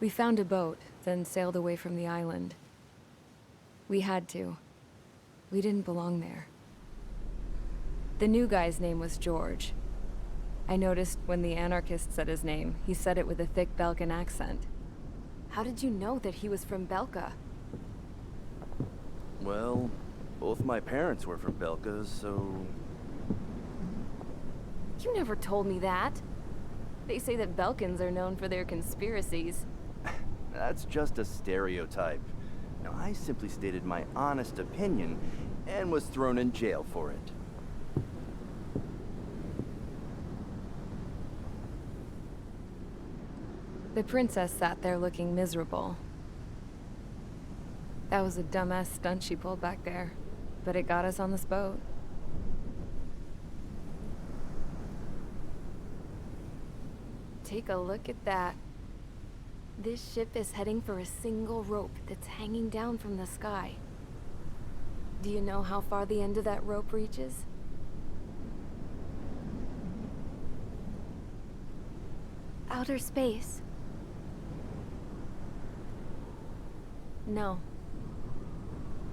We found a boat, then sailed away from the island. We had to. We didn't belong there. The new guy's name was George. I noticed when the anarchist said his name, he said it with a thick Belkan accent. How did you know that he was from Belka? Well, both my parents were from Belka, so... You never told me that. They say that Belkans are known for their conspiracies. That's just a stereotype. Now, I simply stated my honest opinion and was thrown in jail for it. The princess sat there looking miserable. That was a dumbass stunt she pulled back there, but it got us on this boat. Take a look at that. This ship is heading for a single rope that's hanging down from the sky. Do you know how far the end of that rope reaches? Outer space. No.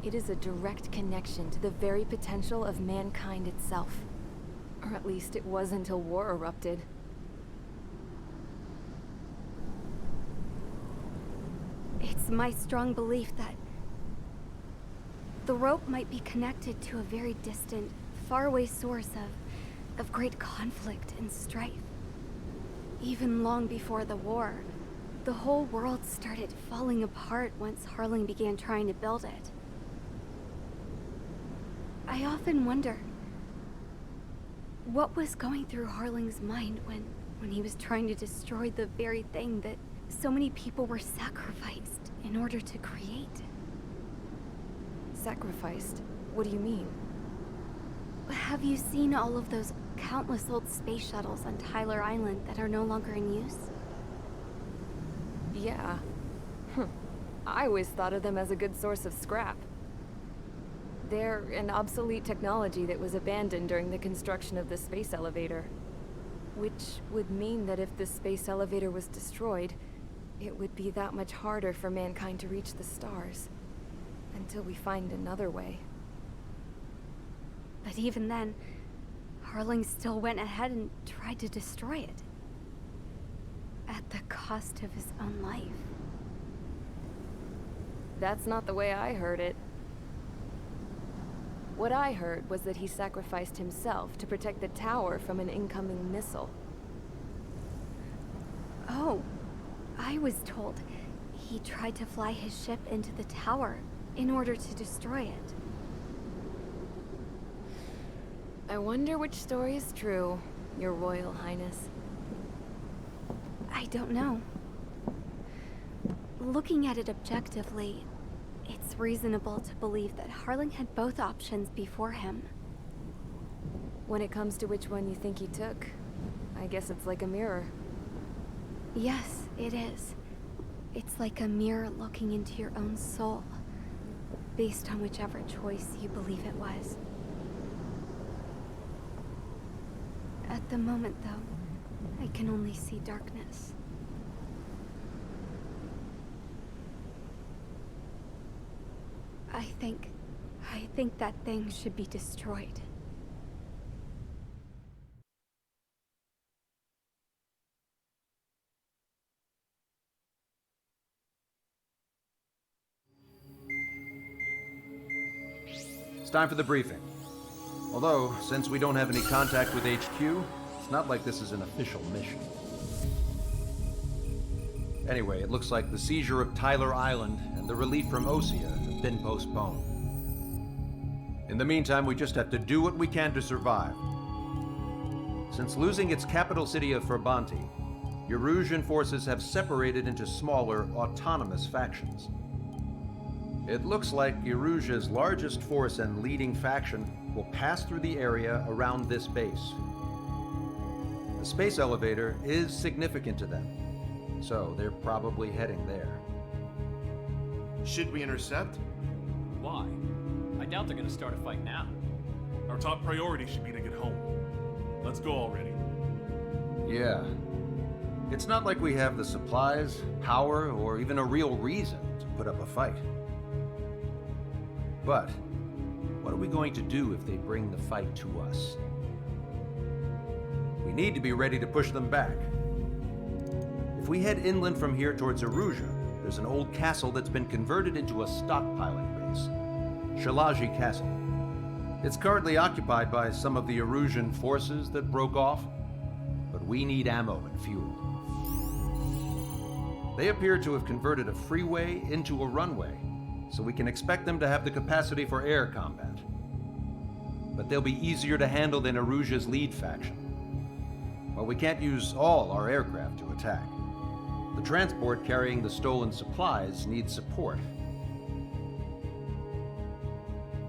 It is a direct connection to the very potential of mankind itself. Or at least it was until war erupted. It's my strong belief that the rope might be connected to a very distant, faraway source of great conflict and strife. Even long before the war, the whole world started falling apart once Harling began trying to build it. I often wonder what was going through Harling's mind when he was trying to destroy the very thing that so many people were sacrificed in order to create. Sacrificed? What do you mean? Have you seen all of those countless old space shuttles on Tyler Island that are no longer in use? Yeah. I always thought of them as a good source of scrap. They're an obsolete technology that was abandoned during the construction of the space elevator. Which would mean that if the space elevator was destroyed, it would be that much harder for mankind to reach the stars. Until we find another way. But even then, Harling still went ahead and tried to destroy it. At the cost of his own life. That's not the way I heard it. What I heard was that he sacrificed himself to protect the tower from an incoming missile. Oh, I was told he tried to fly his ship into the tower in order to destroy it. I wonder which story is true, Your Royal Highness. I don't know. Looking at it objectively, it's reasonable to believe that Harling had both options before him. When it comes to which one you think he took, I guess it's like a mirror. Yes, it is. It's like a mirror looking into your own soul, based on whichever choice you believe it was. At the moment, though, I can only see darkness. I think that thing should be destroyed. It's time for the briefing. Although, since we don't have any contact with HQ, it's not like this is an official mission. Anyway, it looks like the seizure of Tyler Island and the relief from Osea have been postponed. In the meantime, we just have to do what we can to survive. Since losing its capital city of Ferbanti, Erusian forces have separated into smaller, autonomous factions. It looks like Erusia's largest force and leading faction will pass through the area around this base. The space elevator is significant to them, so they're probably heading there. Should we intercept? Why? I doubt they're gonna start a fight now. Our top priority should be to get home. Let's go already. Yeah. It's not like we have the supplies, power, or even a real reason to put up a fight. But what are we going to do if they bring the fight to us? We need to be ready to push them back. If we head inland from here towards Aruja, there's an old castle that's been converted into a stockpiling base. Shalaji Castle. It's currently occupied by some of the Arujan forces that broke off, but we need ammo and fuel. They appear to have converted a freeway into a runway, so we can expect them to have the capacity for air combat. But they'll be easier to handle than Aruja's lead faction. While we can't use all our aircraft to attack, the transport carrying the stolen supplies needs support.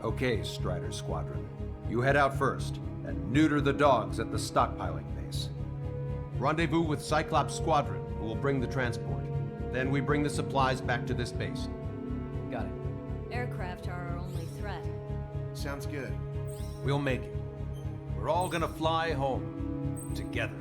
Okay, Strider Squadron. You head out first, and neuter the dogs at the stockpiling base. Rendezvous with Cyclops Squadron, who will bring the transport. Then we bring the supplies back to this base. Got it. Aircraft are our only threat. Sounds good. We'll make it. We're all gonna fly home. Together.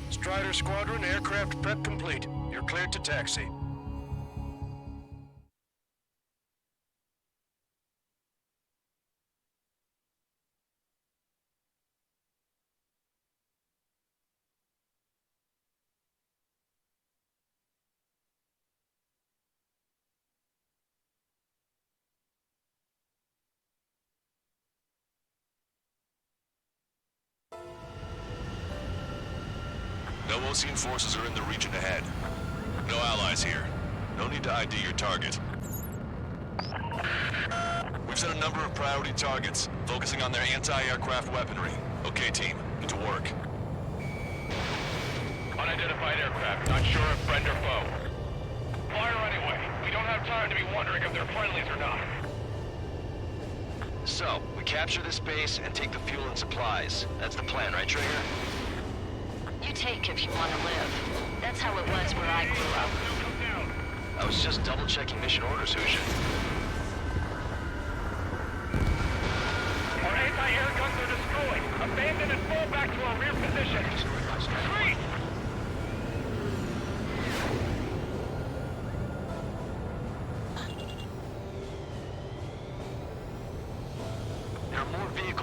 Strider Squadron, aircraft prep complete. You're cleared to taxi. No Osean forces are in the region ahead. No allies here. No need to ID your target. We've set a number of priority targets, focusing on their anti-aircraft weaponry. Okay, team, get to work. Unidentified aircraft, not sure if friend or foe. Fire anyway. We don't have time to be wondering if they're friendlies or not. So, we capture this base and take the fuel and supplies. That's the plan, right, Trigger? You take if you want to live. That's how it was where I grew up. I was just double-checking mission orders, Hoosier. Our anti-air guns are destroyed. Abandon and fall back to our rear position. Retreat!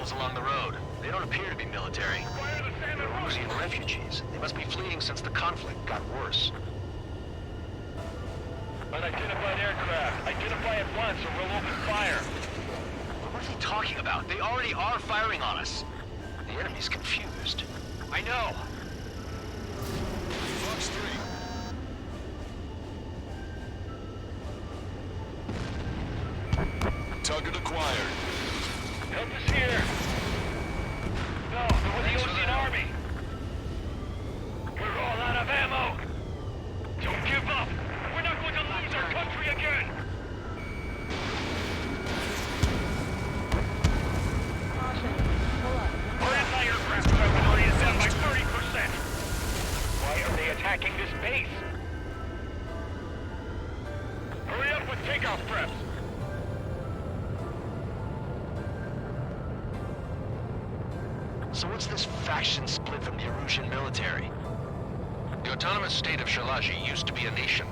vehicles along the road. They don't appear to be military. They're Rusian refugees. They must be fleeing since the conflict got worse. Unidentified aircraft. Identify at once or we'll open fire. What is he talking about? They already are firing on us. The enemy's confused. I know. Fox 3. Target acquired. Help is here. No, they're with the Ocean Army. We're all out of ammo. Don't give up. We're not going to lose our country again. Our anti-aircraft weaponry is down by 30%. Why are they attacking this base? Hurry up with takeoff preps. So what's this faction split from the Erusian military? The autonomous state of Shalaji used to be a nation.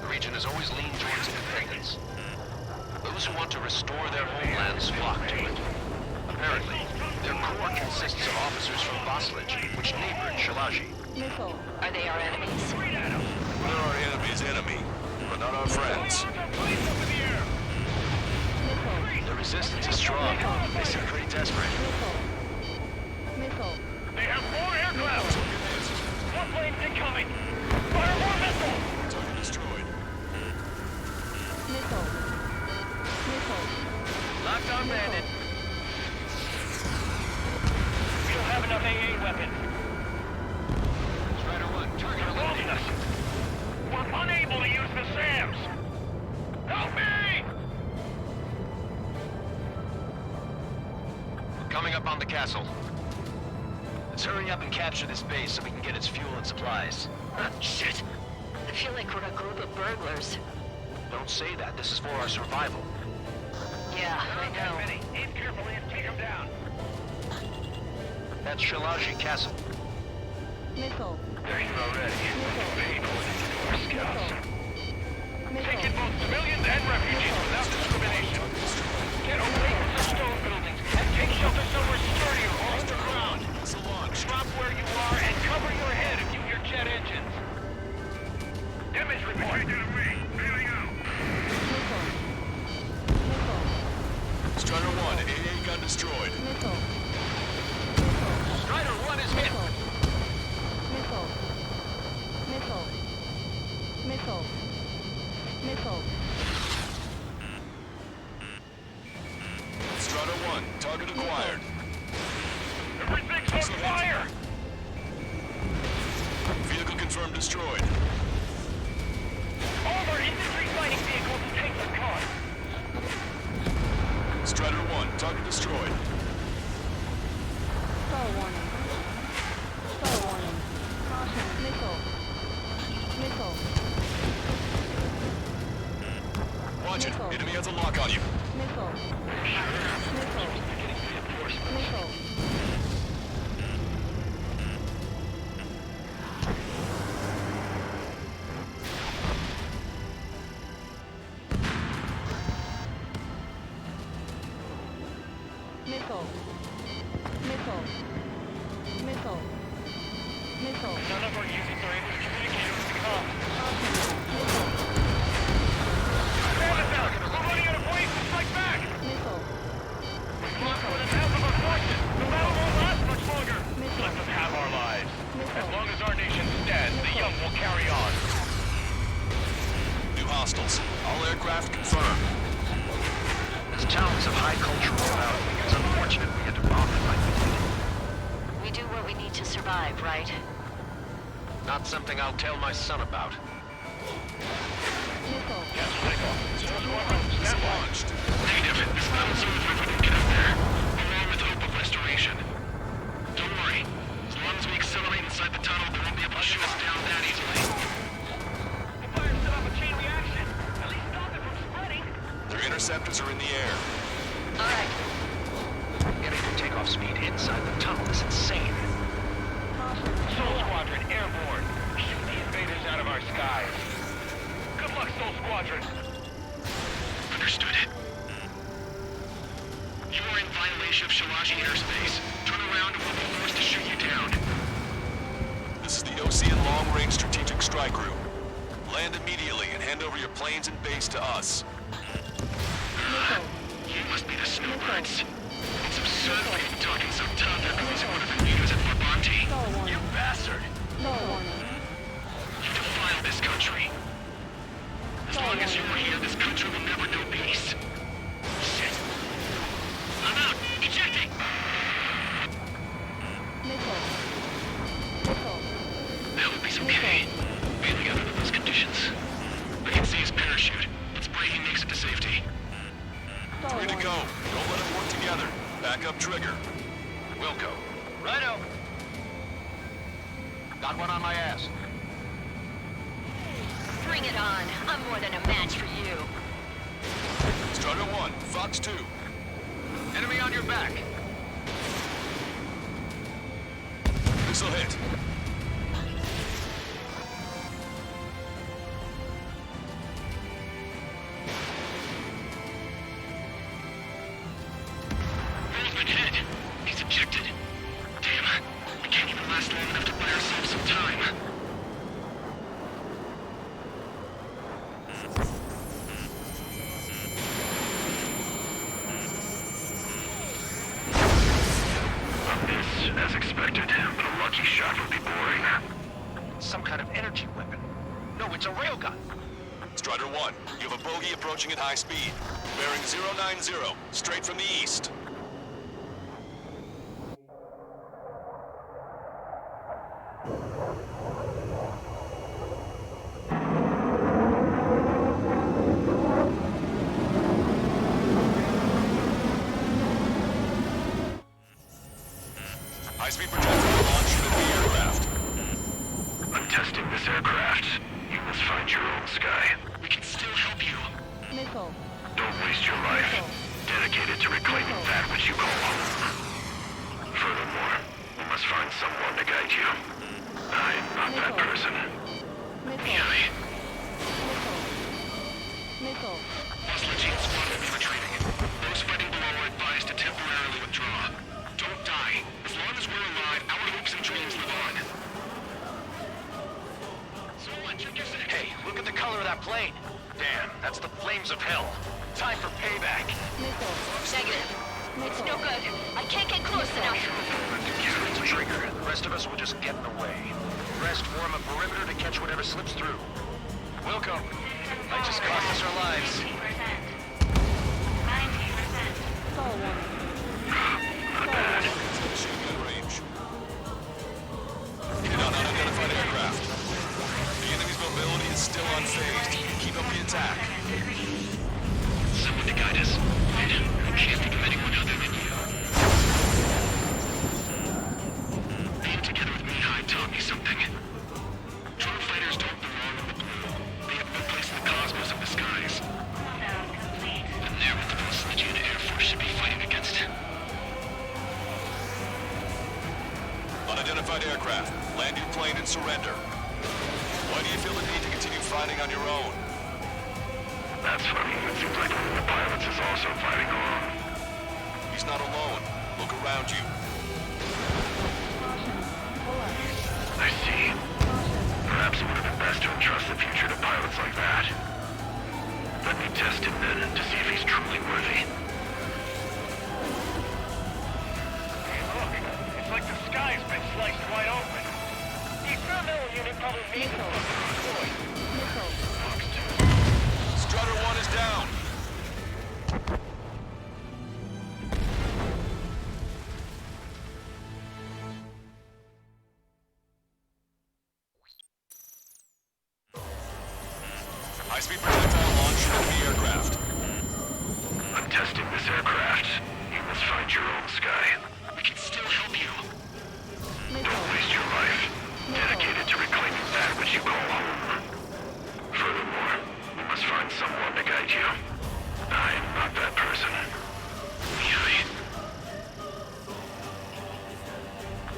The region has always leaned towards independence. Those who want to restore their homelands flock to it. Apparently, their core consists of officers from Vaslij, which neighbored Shalaji. Are they our enemies? They're our enemy's enemy, but not our friends. The resistance is strong. They seem pretty desperate. They have more aircraft! More planes incoming! Fire more missiles! Target destroyed. Locked on bandit. We don't have enough AA weapons. Strider 1, target They're holding us. We're unable to use the SAMs. Help me! Coming up on the castle. Let's hurry up and capture this base so we can get its fuel and supplies. Shit. I feel like we're a group of burglars. Don't say that. This is for our survival. Yeah, I know. Aim carefully and take them down. That's Shalaji Castle. They're here already. Vehicles into our scouts. Taking both civilians and refugees without discrimination. Get away from the stone buildings and take shelter somewhere sturdier or underground. Drop where you are and cover your head if you hear jet engines. Image report. Bailing out. Strider 1, AA gun destroyed. Strider 1 is hit. Strider 1, target acquired. Everything's on fire. Vehicle confirmed destroyed. All of our infantry fighting vehicles take the car. Strider 1, target destroyed. Watch it. Enemy has a lock on you. None of our units are able to communicate with the comm. Stand it down! We're running out of ways to strike back! We've lost more than half of our forces! The battle won't last much longer! Let us have our lives. As long as our nation stands, the young will carry on. New hostiles. All aircraft confirmed. This town is of high cultural value. It's unfortunate we had to bomb it like we did. We do what we need to survive, right? Not something I'll tell my son about. Yes, takeoff. Small squadron, stand by. Launched. Negative. This mountain's over if we can get up there. Along with hope of restoration. Don't worry. As long as we accelerate inside the tunnel, they won't be able to shoot us down that easily. The fire set off a chain reaction. At least stop it from spreading. Their interceptors are in the air. All right. Getting to takeoff speed inside the tunnel is insane. Soul Squadron, airborne. Shoot the invaders out of our skies. Good luck, Soul Squadron. Understood. You are in violation of Shalaji airspace. This is the Ocean Long Range Strategic Strike Group. Land immediately and hand over your planes and base to us. You must be the snowbirds. It's absurd for you talking so tough after losing one of the leaders at Brabante. You bastard! You defile this country. As long as you're here, this country will never know peace. Shit. I'm out! Ejecting! I hope he's okay. Bailing out under those conditions. I can see his parachute. Let's pray he makes it to safety. 3 to go. Don't let them work together. Back up trigger. Wilco. Righto. Got one on my ass. Bring it on. I'm more than a match for you. Strider 1, Fox 2. Enemy on your back. This'll hit. Been hit. He's ejected. Damn. We can't even last long enough to buy ourselves some time. This, as expected, but a lucky shot would be boring. Some kind of energy weapon. No, it's a railgun. Strider 1, you have a bogey approaching at high speed. Bearing 090, straight from the east. High-speed projectile launch unit the aircraft. I'm testing this aircraft. You must find your own sky. We can still help you. Don't waste your life. Dedicated to reclaiming that which you call home. Furthermore, you must find someone to guide you. I am not that person. Yummy. Boss Legion squad will be retreating. Those fighting below are advised to temporarily withdraw. Don't die. As long as we're alive, our hopes and dreams live on. So what? Check your six. Hey, look at the color of that plane. Damn, that's the flames of hell. Time for payback. Negative. It's no good. I can't get close enough. It's a trigger. The rest of us will just get in the way. The rest form a perimeter to catch whatever slips through. Welcome. Might just cost us our lives. 90%. Not bad. Machine gun range. Hit on unidentified aircraft. The enemy's mobility is still unfazed. Keep up the attack. Someone to guide us. I can't think of anyone other than you. Being together with Mihai taught me something. Drone fighters don't belong in the blue. They have no place in the cosmos of the skies. And they're what the Boss Legion Air Force should be fighting against. Unidentified aircraft. Land your plane and surrender. Why do you feel the need to continue fighting on your own? That's funny. It seems like one of the pilots is also fighting alone. He's not alone. Look around you. I see. Perhaps it would have been best to entrust the future to pilots like that. Let me test him then to see if he's truly worthy. Hey, look. It's like the sky's been sliced wide open. The experimental unit probably made the destroyed. Strutter 1 is down. High-speed projectile launch from the aircraft. I'm testing this aircraft. You must find your own sky. We can still help you. Don't waste your life. Dedicated to reclaiming that which you call home. Furthermore, you must find someone to guide you. I am not that person. Yummy.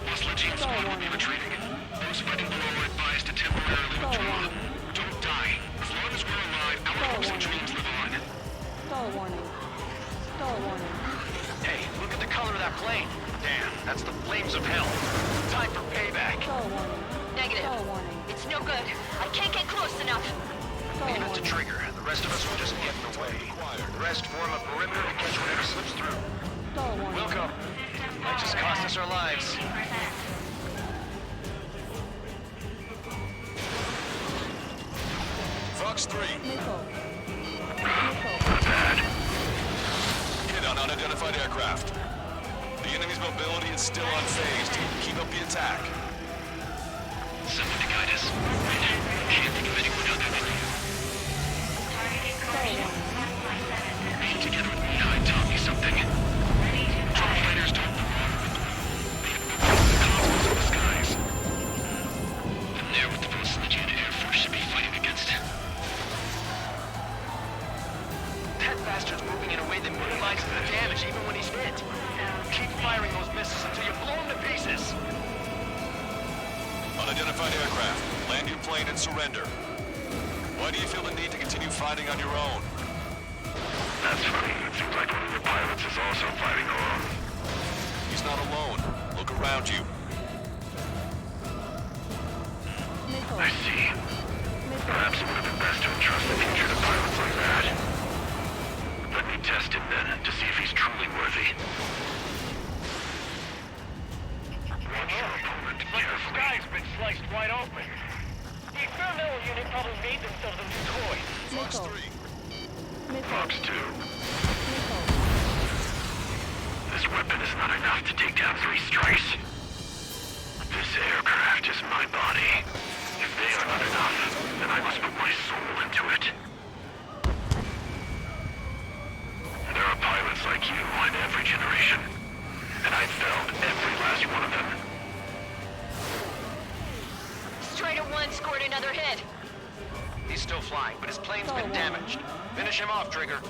Boss Legion's squad will be retreating. Those fighting below are advised to temporarily withdraw. Don't die. As long as we're alive, our hopes and dreams live on. Hey, look at the color of that plane. Damn, that's the flames of hell. Time for payback. Negative. live. It's no good. I can't get close enough. Leave it to Trigger. The rest of us will just get in the way. The rest form a perimeter to catch whatever slips through. Welcome. Might just cost us our lives. Fox 3. Bad. Hit on unidentified aircraft. The enemy's mobility is still unfazed. Keep up the attack. Someone to guide us. Can't think of anyone other than you. Being together with Nine taught me something. Drone fighters don't belong with them. They have no clue the cosmos of the skies. And they're what the most legit Air Force should be fighting against. That bastard's moving in a way that minimizes the damage even when he's hit. Keep firing those missiles until you blow them to pieces. Unidentified aircraft. Land your plane and surrender. Why do you feel the need to continue fighting on your own? That's funny. It seems like one of the pilots is also fighting alone. He's not alone. Look around you. I see. Perhaps it would have been best to entrust the future to pilots like that. Let me test him then, to see if he's truly worthy. Watch your opponent carefully. The sky's been sliced wide open. The experimental unit probably made themselves a new toy. Fox 3. Fox 2. This weapon is not enough to take down 3 strikes. This aircraft is my body. If they are not enough, then I must put my soul into it. There are pilots like you in every generation, and I've felled every last one of them. Strider 1 scored another hit. He's still flying, but his plane's been damaged. Finish him off, Trigger.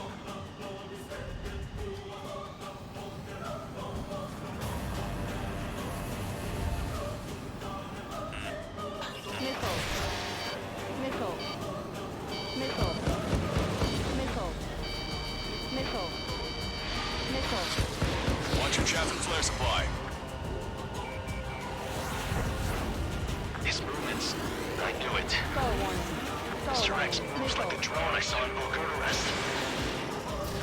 Watch your chaff and flare supply. His movements. I knew it. Mr. X moves like the drone I saw in Bucharest.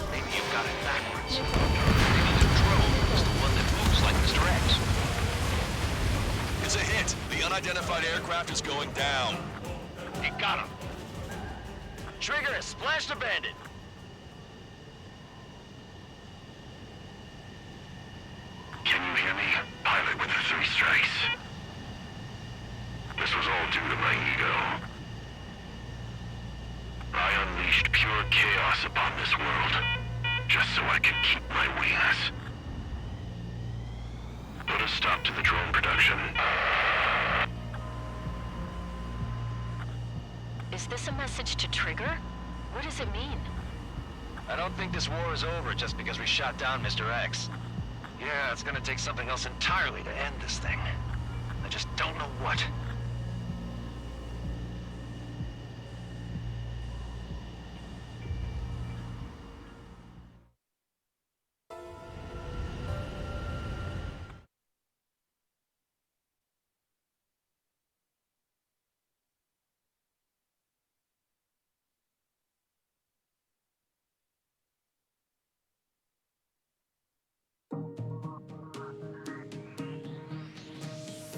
Maybe you've got it backwards. Maybe the drone is the one that moves like Mr. X. It's a hit. The unidentified aircraft is going down. You got him. Trigger has splashed a bandit. Can you hear me? Pilot with the 3 strikes. This was all due to my ego. I unleashed pure chaos upon this world, just so I could keep my wings. Put a stop to the drone production. Is this a message to Trigger? What does it mean? I don't think this war is over just because we shot down Mr. X. Yeah, it's gonna take something else entirely to end this thing. I just don't know what.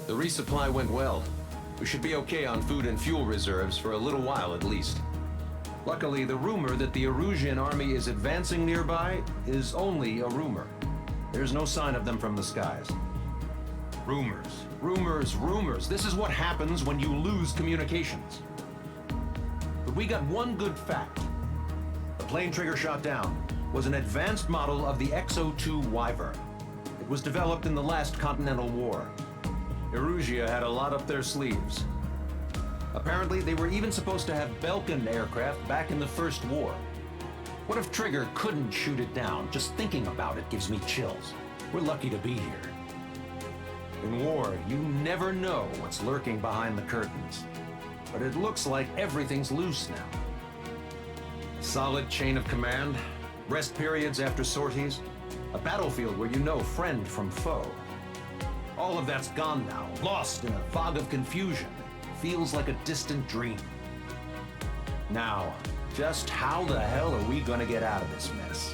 The resupply went well. We should be okay on food and fuel reserves for a little while at least. Luckily, the rumor that the Erusian army is advancing nearby is only a rumor. There's no sign of them from the skies. Rumors, rumors, rumors. This is what happens when you lose communications. But we got one good fact. The plane Trigger shot down was an advanced model of the XO-2 Wyvern. It was developed in the last Continental War. Erusia had a lot up their sleeves. Apparently, they were even supposed to have Belkin aircraft back in the First War. What if Trigger couldn't shoot it down? Just thinking about it gives me chills. We're lucky to be here. In war, you never know what's lurking behind the curtains. But it looks like everything's loose now. A solid chain of command, rest periods after sorties, a battlefield where you know friend from foe. All of that's gone now, lost in a fog of confusion. feels like a distant dream. Now, just how the hell are we gonna get out of this mess?